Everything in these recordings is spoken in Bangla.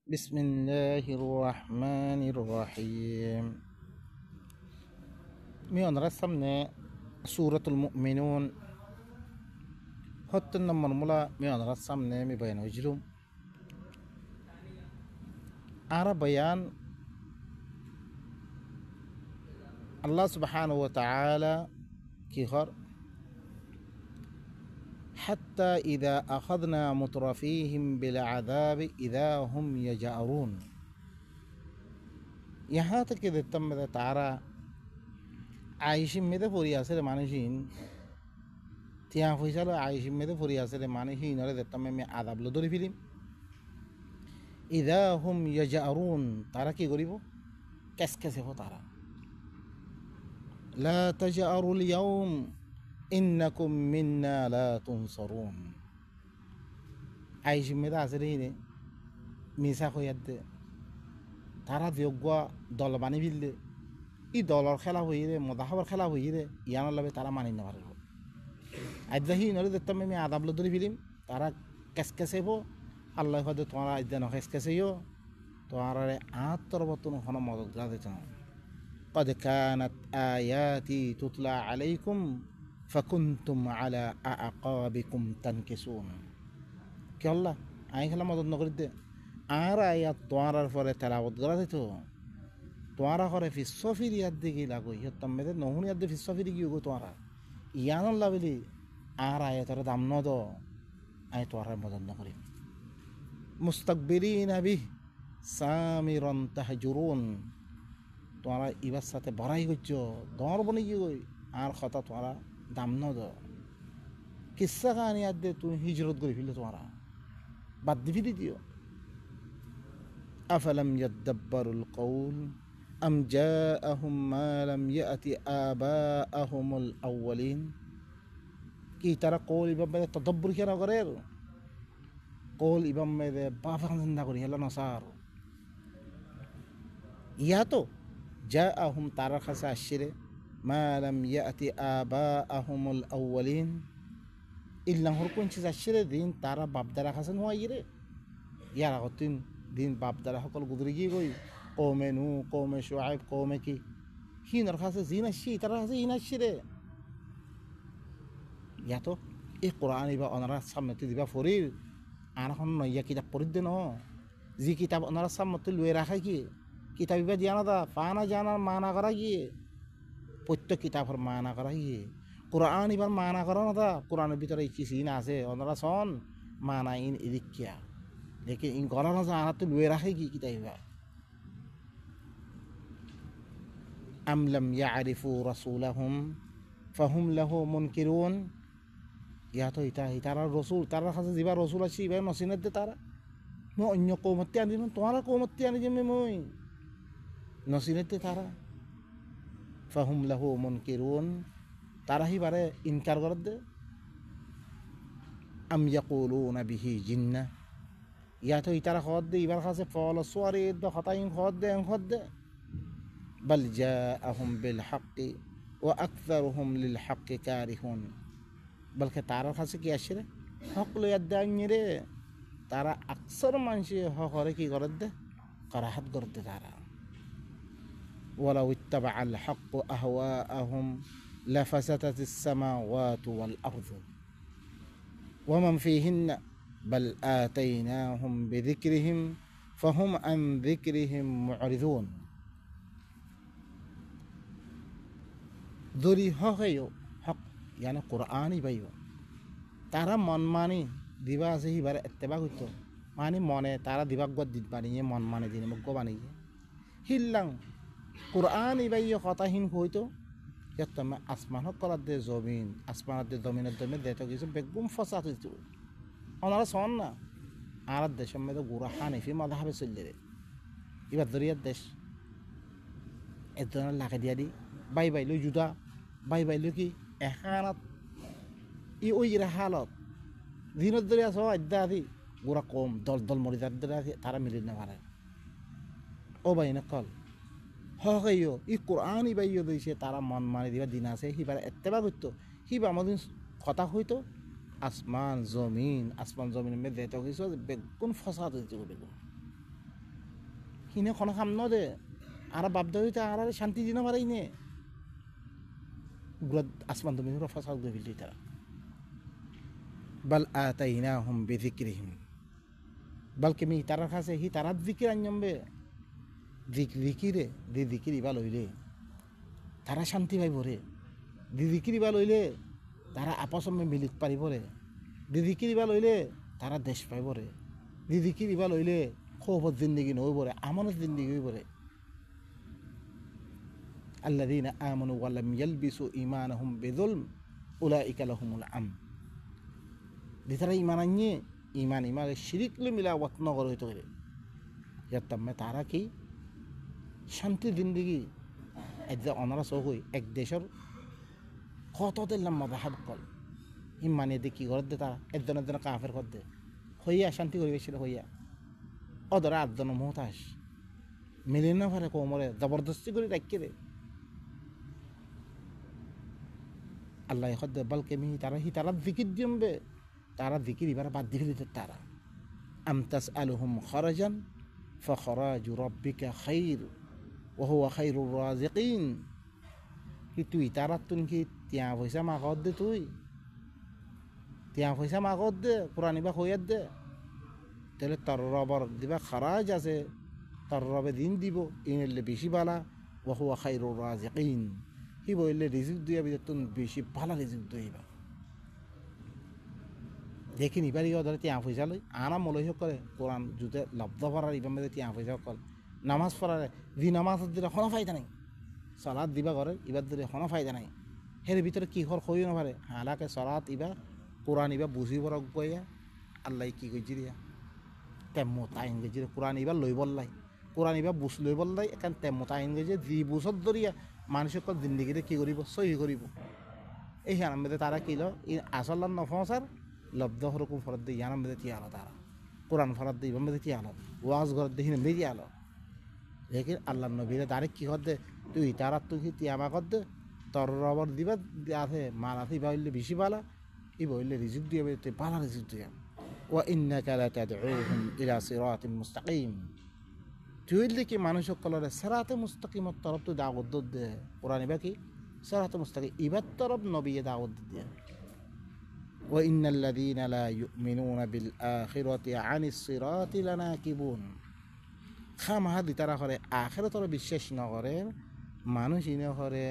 بسم الله الرحمن الرحيم. ميون رسمنا سورة المؤمنون هت النمر ملا ميون رسمنا مبين وجلوم أرى بيان الله سبحانه وتعالى كيخر حتى إذا أخذنا مترفيهم بالعذاب إذا هم يجأرون. यहाँ तक कि तम में तारा आयशिम में तो पूरी आसरे मानसिन तिया फैसला आयशिम में तो पूरी आसरे मानसिन और तम में आदाब लदोरी फिल्म इधर हम यजारून तारा की गरीबो कैसे हो तारा ला तजारुल यौम इन्नकुम मिन्ना ला तुनसरून आयशिम में तो आसरे ही ने मिसा को याद তারা যোগ্য দল বানি ফেললে ই দলর খেলা হইরে মদাহাবার খেলা হইরে ইয়ানোর লগে তারা মানি না পারব আইদাহি নরে দেখতাম আমি আদাব লদরি ফিলিম তারা কেসকেসেব আল্লাহ হদে তোমার আইদানো কেসকেসেও তোমার আত্মর বতন হন মদত গা দিত قد كانت آياتي تتلى عليكم فكنتم على أعقابكم تنكسون কি আল্লাহ আই খেলা মদত নকরি দে আর আয়াত তোয়ারার পরে তেলাওয়াত করা যেত তোয়ারা করে ফিসফির ইয়াদ দিকে লাগো ইহতাম মেদে নহুন ইয়াদ ফিসফির গিয়ে গো তোয়ারা ইয়ান লাভিলি আর আয়াতর দাম ন দ আয় তোয়ারার মদত নকরি মুস্তাকবিরিন বিহ সামিরন তাহজুরুন তোয়ারা ইবার সাথে বড়াই করছ দর বনে গিয়ে গই আর কথা তোয়ারা দাম ন দ কিসা কাহানি ইয়াদ দে তুই হিজরত করে ফেলে তোয়ারা বাদ দিবি দিও أفلم يدبروا القول أم جاءهم ما لم يأت آباءهم الأولين كي ترى قول إبام ماذا تدبر كنا غير قول إبام ماذا بافن زندقوني هلا نصار ياتو جاءهم ترى خسا الشري ما لم يأت آباءهم الأولين إلا هركون شيء الشري دين ترى باب درا خسن هو يري يا رغتين দিন বাপ দ্বারা সকল গুদরি গিয়ে গই কৌমে নু কৌমে সোয়াইব কৌমে কি হিনর কাছে জিন আসছি তারা কাছে হিন আসছি রে ইয়াতো এই কোরআন ইবা ওনারা সামনে দিবা ফরির আর এখন নইয়া কিতাব পড়ি দে ন যি কিতাব ওনারা সামনে লুয়ে রাখা কি কিতাব ইবা দিয়া না দা ফানা জানার মানা করা গিয়ে প্রত্যেক কিতাবের মানা করা গিয়ে কোরআন ইবার মানা করা না দা কোরআনের ভিতরে কিছু না আছে ওনারা সন মানা ইন ইদিকিয়া लेकिन इन गौरव से आना तो लुए रखेगी कि ताइबा अम लम यारिफू रसूलहुम फहुम लहु मुनकिरून या तो इतारा रसूल तारा खासे जिबा रसूल अछि इबा नसिनत दे तारा मो अन्य कौमत्ते आनी तुम्हारा कौमत्ते आनी जे मोई नसिनत दे तारा फहुम लहु मुनकिरून तारा ही बारे इनकार कर दे अम यक़ूलूना बिही जिन्ना या तो इतारा खद दे इबार खासे फॉल सुवारी द खताइन खद दे बल जाअहुम बिल हक़ व अक्सरुहुम लिल हक़ कारिहुन बल्कि तारा खासे की आशरे हक़ लो यद्दानी रे तारा अक्सर मानसी हक़ रे की कर दे कराहत कर दे तारा वलौ इत्तबअ अल हक़ अहवाअहुम लफसदत السماوات والأرض ومن فيهن بل آتيناهم بذكرهم فهم عن ذكرهم معرضون ذري هايو حق يعني قرآني بيو ترى من ماني ديبا سهي بار اتباع كتو ماني ماني ترى ديبا قد ديد باني من ماني ديني مكو باني هلّن قرآني بيو خطاهين كويتو يتم أسمان قلت دي زمين أسمان دي زمين الدمين ديتو كيسو بيقوم فساد ديتو ওনারা শোন না আর দেশের মধ্যে গুড়া হানিফি মাযহাবে চলে রে এবার দরিয়ার দেশ এর জন্য লাগাই দিয়া দি বাইলো জুদা বাইলো কি এখানাত ই ওই হালত দিনের দরিয়া সহ আড্ডা আদি গুড়া কম দল মরি যার দরিয়া তারা মিলি না পারে ও বাই না কল হইও ই কোরআন ই বাইও দিছে তারা মন মানি দিবা দিন আছে হিবার এত্তেবা করতো হিবা আমাদের কথা হইতো আসমান জমিন में देते हो किसी बेगुन फसाद देते हो बेगुन হিনে কোনো কাম ন দে আর বাপদা হইতে আর শান্তি দিন পারাই নে গুলা আসমান তুমি ফাঁসাল দিয়ে ফেললি তারা বাল আতাইনা হুম বেজিক্রিহিম বালকে মি তারার কাছে হি তারার জিকির আনজমবে জিকিরে দি জিকির ইবা লইলে তারা শান্তি পাইব রে দি জিকির ইবা লইলে তারা আপসমে মিলিত পারিব রে দি জিকির ইবা লইলে তারা দেশ পাইব রে দি জিকির ইবা লইলে খৌফত জিন্দগি নহইব রে আমনত জিন্দগি হইব রে আল্লাযীনা আমানু ওয়া লাম ইয়ালবিসু ঈমানাহুম বিযুলম উলাইকা লাহুমুল আমন দিতারা ঈমান আনিয়ে ঈমান ইমানে শিরিক লে মিলাওয়াত নগর হইতে পারে ইয়াত্তামে তারা কি শান্তি জিন্দগি এজা অনারা সহ হই এক দেশের কত দিলাম মাবাহাব কল ইমানে দে কি ঘর দে তারা একজন কাফের কর দে হইয়া শান্তি করি বেশি হইয়া অদরা আটজন মহতাস মিলে না পারে কোমরে জবরদস্তি করে রাখকে দে আল্লাহ হদ বলকে মি তারা হি তারা জিকির দিমবে তারা জিকির এবার বাদ দিয়ে দিতে তারা আম তাসআলুহুম খরাজান ফখরাজু রাব্বিকা খায়র ওয়া হুয়া খায়রুর রাযিকিন কি তুই তারা তুন কি তিয়া পয়সা মাগত দে তুই তিয়া পয়সা মাগত দে পুরানি বা হইয়াত দে তাহলে তোর রবার দিবা খরাজ আছে তোর রবে দিন দিব ইনলে বেশি বালা ওয়া হুয়া খায়রুর রাযিকিন হি বইলে রিজিক দিয়া বিদে তুন বেশি ভালো রিজিক দইবা দেখিনি এবারই ওদের তিয়া পয়সা লই আনা মলই করে কোরআন জুতে লব্ধ পড়ার ইবার মধ্যে তিয়া পয়সা কল নামাজ পড়ার দি নামাজ দিলে কোনো ফায়দা নাই সলাদ দিবা করে ইবার দিলে কোনো ফায়দা নাই হের ভিতরে কি হর হইও না পারে হালাকে সলাত ইবা কোরআন ইবা বুঝি বড় গইয়া আল্লাহ কি কইছি দিয়া তেমত আইন গেছি কোরআন ইবার লই বললাই কোরআন ইবা বুঝ লই বললাই এখান তেমত আইন গেছে যি বুঝত ধরিয়া মানুষের জিন্দগিতে কি করিব সহি করিব এই হারাম বেদে তারা কিলো ই আসল নফসার লব্ধ হরকুম ফরত দিয়ে ইয়ানাম বেদে তিয়ালো তারা কোরআন ফরত দিয়ে ইবাম বেদে তিয়ালো ওয়াজ ঘরত দিয়ে হিনে বেরিয়ে আলো দেখি আল্লাহ নবীরে তারে কি কর দে তুই তারা তুই কি তিয়ামা কর দে তোর রবর দিবা আছে মাল আছে ইবা হইলে বেশি পালা ইবা হইলে রিজিক দিয়ে তুই পালা রিজিক দিয়ে ওয়া ইন্নাকা লা তাদউহুম ইলা সিরাতিন মুস্তাকিম তুই হইলে কি মানুষ সকলের সিরাতে মুস্তাকিমত তরফ তুই দাওয়াত দে কোরআন ইবা কি সিরাতে মুস্তাকিম ইবার তরফ নবী দাওয়াত দিয়ে وإن الذين لا يؤمنون بالآخرة عن الصراط لناكبون খামাহা দিতারা করে আখিরাতর বিশ্বাস নকরে মানুষ ইনে করে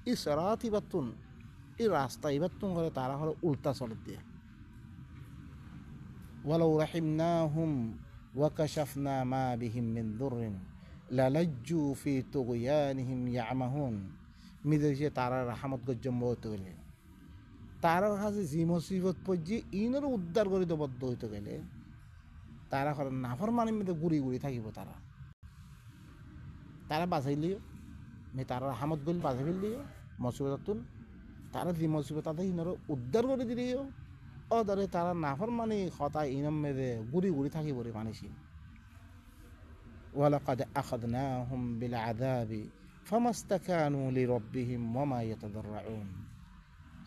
ই সিরাত ইবাতুন ই রাস্তা ইবাতুন করে তারা হলো উল্টা চলে দিয়ে ওয়ালাউ রাহিমনাহুম ওয়া কাশাফনা মা বিহিম মিন দুররিন লালাজ্জু ফি তুগয়ানিহিম ইয়ামাহুন মিদেশে তারা রাহমত গজ্জম হতে গেলে তারা কাছে জি মুসিবত পড়ছে ইনের উদ্ধার করে বদ্ধ হইতে গেলে তারা করে নাফরমানির মধ্যে ঘুরি ঘুরি থাকিব তারা তারা বাঁচাইলিও তারা রাহমত গল বাঁচাই ফেললিও মুসিবতুন তারা জি মুসিবত তাদের ইনের উদ্ধার করে দিলিও অদরে তারা নাফরমানি কথা ইনম মেদে ঘুরি ঘুরি থাকিব রে মানুষই ওয়ালাকাদ আখাযনাহুম বিল আযাবি ফামাস্তাকানু লিরাব্বিহিম ওয়া মা ইয়াতাদাররুন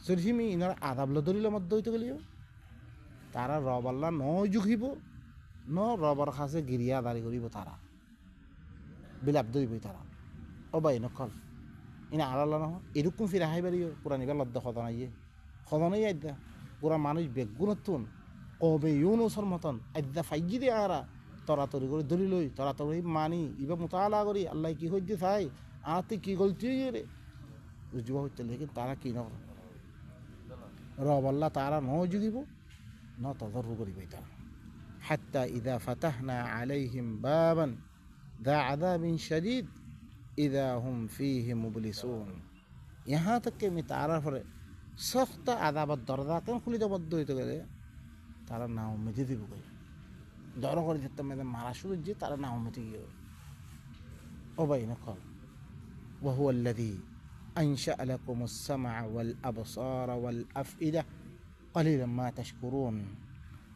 সরহিমি ইনার আদাবল দলিল মধ্যে হইতে গেলিও তারা রব আল্লাহ ন জুখিব ন রবার কাছে গিরিয়া দাঁড়ি করিব তারা বিলাপ দইব তারা অবাই নকল ইনা আল্লাহ নহ এরকম ফিরে হাই বাড়িও পুরা নিবার লদ্দ সদনাইয়ে সদনাই আদ্যা পুরা মানুষ বেগুণতুন কবে ইউনুসর মতন আদ্যা ফাইজি দিয়ে আরা তরাতরি করে ধরি লই তরাতরি মানি ইবা মোতালা করি আল্লাহ কি হইতে চাই আতে কি গলতি রে বুঝব হইতে লেকিন তারা কি নকর রব আল্লাহ তারা ন জুগিব ন তদর্ব করিব তারা হাত্তা ইদা ফাতাহনা আলাইহিম বাবান দা আযাবিন শাদীদ ইদা হুম ফীহি মুবলিসুন यहाँ तक के मैं तारा फरे सख्त আযাবত দরজা কেন খুলি দেবদ্ধ হইতে গেলে তারা না উম্মেদি দিব কই দর করে দিতে মেদে মারা শুরু যে তারা না উম্মেদি গিয়ে ও ভাই না কল ওয়া হুয়া আল্লাযী أنشأ لكم السمع والأبصار والأفئدة قليلا ما تشكرون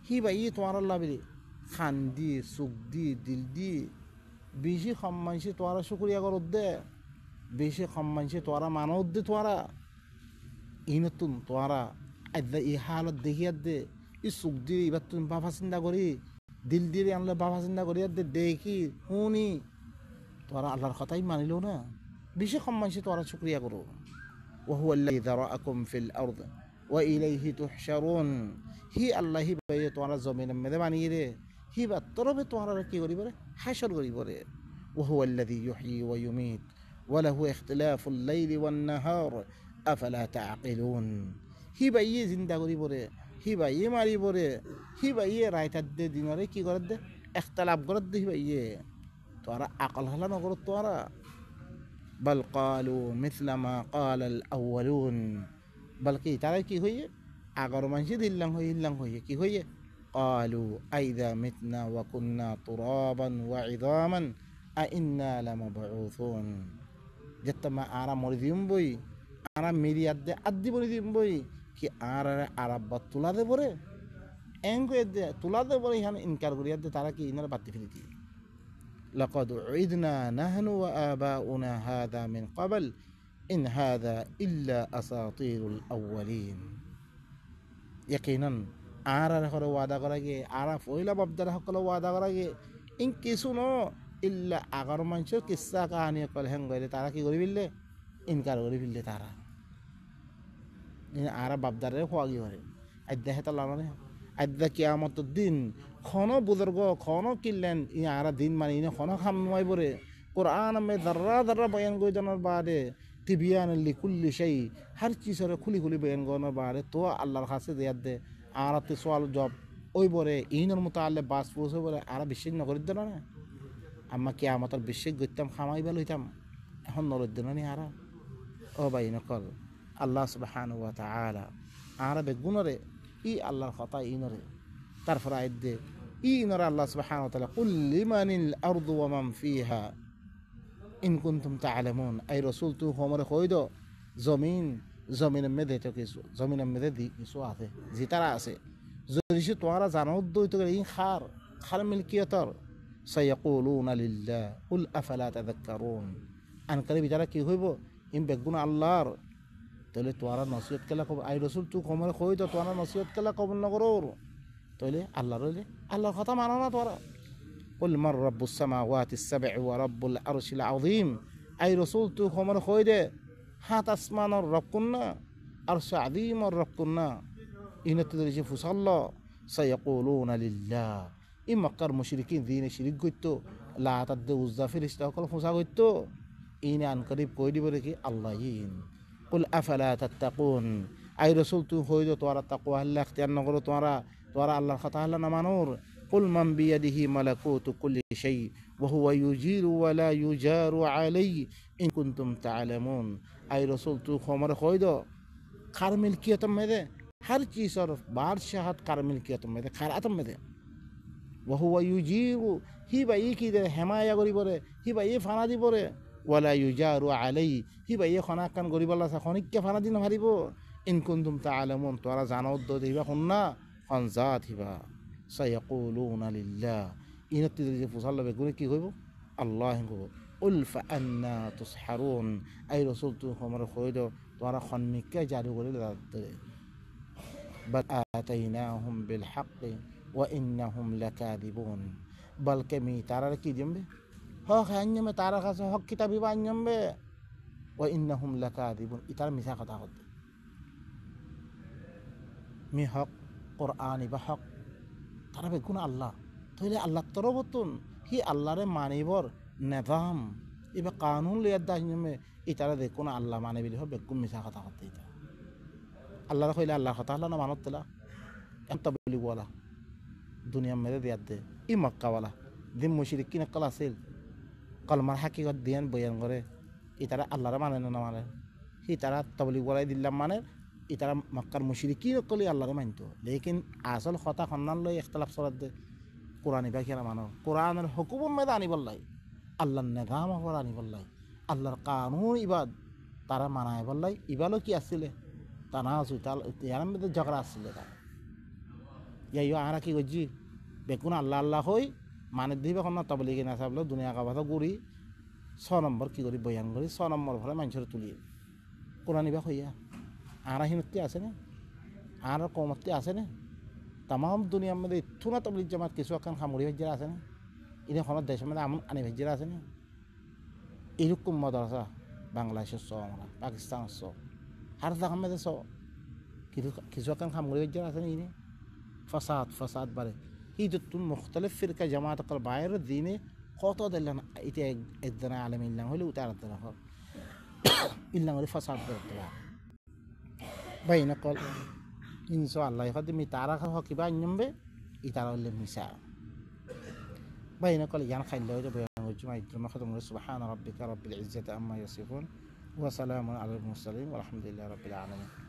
هي بيت وار الله بدي خاندي سوقدي دلدي بيشي خمانشي توارا شكريا قرد بيشي خمانشي توارا مانود توارا إنتون توارا أذا إحالة دهيات دي السوقدي يبتون بافاسندا قري দিল দিয়ে আনলে বাবা চিন্তা করি দেখি শুনি তোরা আল্লাহর কথাই মানিল না বেশি কম মানুষ তোরা শুক্রিয়া করো وهو الذي ذرأكم في الأرض وإليه تحشرون হি আল্লাহ হি ভাই তোরা জমিন মেদে বানিয়ে রে হি বা তরবে তোরা কি করিব রে হাসর করিব রে وهو الذي يحيي ويميت وله اختلاف الليل والنهار أفلا تعقلون হি ভাই জিন্দা করিব রে হি ভাই মারিব রে হি ভাই রাইতার দে দিনরে কি করে দে ইখতিলাফ করে দে হি ভাই তোরা আকল হালা নগর তোরা بل قالوا مثل ما قال الأولون بلكي ترى كي هي أقر من شد إلا هي كي هي قالوا أئذا متنا وكنا ترابا وعظاما أئنا لمبعوثون جت ما أرى مريم بوي أرى ميري أدي مريم بوي كي أرى عرب بطلة ده بره إنكو يد طلة ده بره هن إنكار قرية ده ترى كي إننا باتفلتي لقد عدنا نحن وآباؤنا هذا من قبل إن هذا إلا أساطير الأولين يقينا آرا رخر وعدا قرأي آرا فويلا ببدر حقل وعدا قرأي إن كيسونو إلا أغر منشو كسا كهاني قل هنگويل تارا كي غري بيلي إنكار غري بيلي تارا إن آرا ببدر رخواغي غري أدى الله نه أدى قيامت الدين خانو بزرگ خانو کلن این آرا دین مانی این خانو خم نوای بره قرآن میں ذرہ بیان گوی جنر بعده تبیان لکل شی هر چیز رو کلی کلی بیان گوی بعده تو اللہ خاصه دیاد ده آرا تی سوال جواب ওই বরে ইনর মুতাআল্লিক বাস পৌঁছে বলে আরা বিশ্বাস নকরিদ না আম্মা কিয়ামতের বিশ্বাস গইতাম খামাই বেল হইতাম এখন নরদ না নি আরা ও ভাই নকল আল্লাহ সুবহানাহু ওয়া তাআলা আরা বেগুনরে ই আল্লাহর কথা ইনরে তারপর আয়াত দে ইনরে আল্লাহ সুবহানাহু ওয়া তাআলা কুল লিমানিল আরদু ওয়া মান ফিহা ইন কুনতুম তা'লামুন আই রাসূল তু হোমরে কইদো জমিনের মধ্যে তো কিছু জমিনের মধ্যে কিছু আছে জিতারা আছে যদি তোমরা জানো তো এই খার মিলকিয়তর সায়াকুলুনা লিল্লাহ কুল আফালা তাযাক্কারুন আনকারে বিচারা কি হইব ইন বেগুন আল্লাহর তাহলে তোমরা নসিহত কেলা কব আই রাসূল তু হোমরে কইদো তোমরা নসিহত কেলা কবুল না করো তাহলে আল্লাহর কথা মানো না তোমরা قل من رب السماوات السبع ورب العرش العظيم أي رسول تو خمر خويده هات أسمان الرب كنا عرش عظيم الرب كنا إن تدرج فصلى سيقولون لله إما قر مشركين دين شريك قلتو لا تدو الزافر اشتاقل فسا قلتو إن عن قريب قويدي بركي اللهين قل أفلا تتقون أي رسول تو خويده توارا تقوى الله اختيار نغرو توارا الله خطا الله نمانور قل من بيده ملكوت كل شيء وهو يجير ولا يجار عليه إن كنتم تعلمون أي رسول تو خمر خويدو خار ملكيتم مده هر چیز اور بادشاہت خار ملكيتم مده خاراتم مده وهو يجير هي باي کی ده حمایه کری بره هي باي فانا دی بره ولا يجار عليه هي باي خنا کان گری بلا خنیک کے فانا دی نہریبو إن كنتم تعلمون تورا জানো দো দিবা খুননা খান জাত হিবা سيقولون لله إن تدري فصل بيقول كي هو الله هو قل فأنا تسحرون أي رسول توهم رخويدو ترى خنمك جاري ولا بل آتيناهم بالحق وإنهم لكاذبون بل كمي ترى كي جنبه ها خانية ما ترى خاصة حق كتابي بان جنبه وإنهم لكاذبون إتار مساق تاخد مي حق قرآني بحق তারা বেগুন আল্লাহ তাহলে আল্লাহ তরবতুন হি আল্লাহরে মানিবর নিজাম এবা কানুন লিয়াদ দাহিমে ইতারা দেখুন আল্লাহ মানে বিলি হবে বেগুন মিছা কথা করতে ইতা আল্লাহর কইলে আল্লাহ কথা আল্লাহ না মানত তেলা এত বলি বলা দুনিয়া মেরে দিয়াদ দে ই মক্কা ওয়ালা দিন মুশরিকিন কল আছিল কলমার হাকিকত দিয়ান বয়ান করে ইতারা আল্লাহরে মানে না মানে হি তারা তবলি বলাই দিলাম মানে ইতারা মক্কার মুশরিকিন কলি আল্লাহরে মানতো লেকিন আসল কথা খন্নান লই ইখতিলাফ সরাদ দে কোরআন বাকিরা মানো কোরআনের হুকুম মে আনি বললাই আল্লাহর নিজাম হওয়ার আনি বললাই আল্লাহর কানুন ইবাদ তারা মানায় বললাই ইবালো কি আসলে তানাজু তাল ইয়ার মধ্যে ঝগড়া আসলে তারা ইয়াইও আরা কি গজি বেকুন আল্লাহ আল্লাহ হই মানে দিবে কোন তবলিগে না সাবলো দুনিয়া কা কথা গুরি 6 নম্বর কি করি বয়ান করি 6 নম্বর ফলে মানুষের তুলি কোরআন ইবা হইয়া আরা হিমতি আছে না আর কমতি আছে না তামাম দুনিয়ার মধ্যে ইথুনা তবলিগ জামাত কিছু এখন খামুড়ি ভেজিরা আছে না ইনি কোনো দেশের মধ্যে এমন আনি ভেজিরা আছে না এরকম মাদ্রাসা বাংলাদেশের চ আমরা পাকিস্তানের চ হার জায়গার মধ্যে চ কিছু এখন খামুড়ি ভেজিরা আছে না ইনি ফসাদ বাড়ে হিদুতুন মুখতালিফ ফিরকা জামাত কল বাইরের দিনে কত দিলেন এটা একদিন আলেম ইল্লাম হইলে উতার দিন হল ইল্লাম হলে ফসাদ করতে বাই নকল ইনশা আল্লাহ হয়তো মি তারা হকিবা আনবে ই তারা হলে মিশা বাই নকল ইয়ান খাইলে হয়তো বয়ান সুবহান রাব্বিকা রাব্বিল ইজ্জাতি আম্মা ইয়াসিফুন ওয়া সালামুন আলাল মুরসালিন ওয়া আলহামদুলিল্লাহি রাব্বিল আলামিন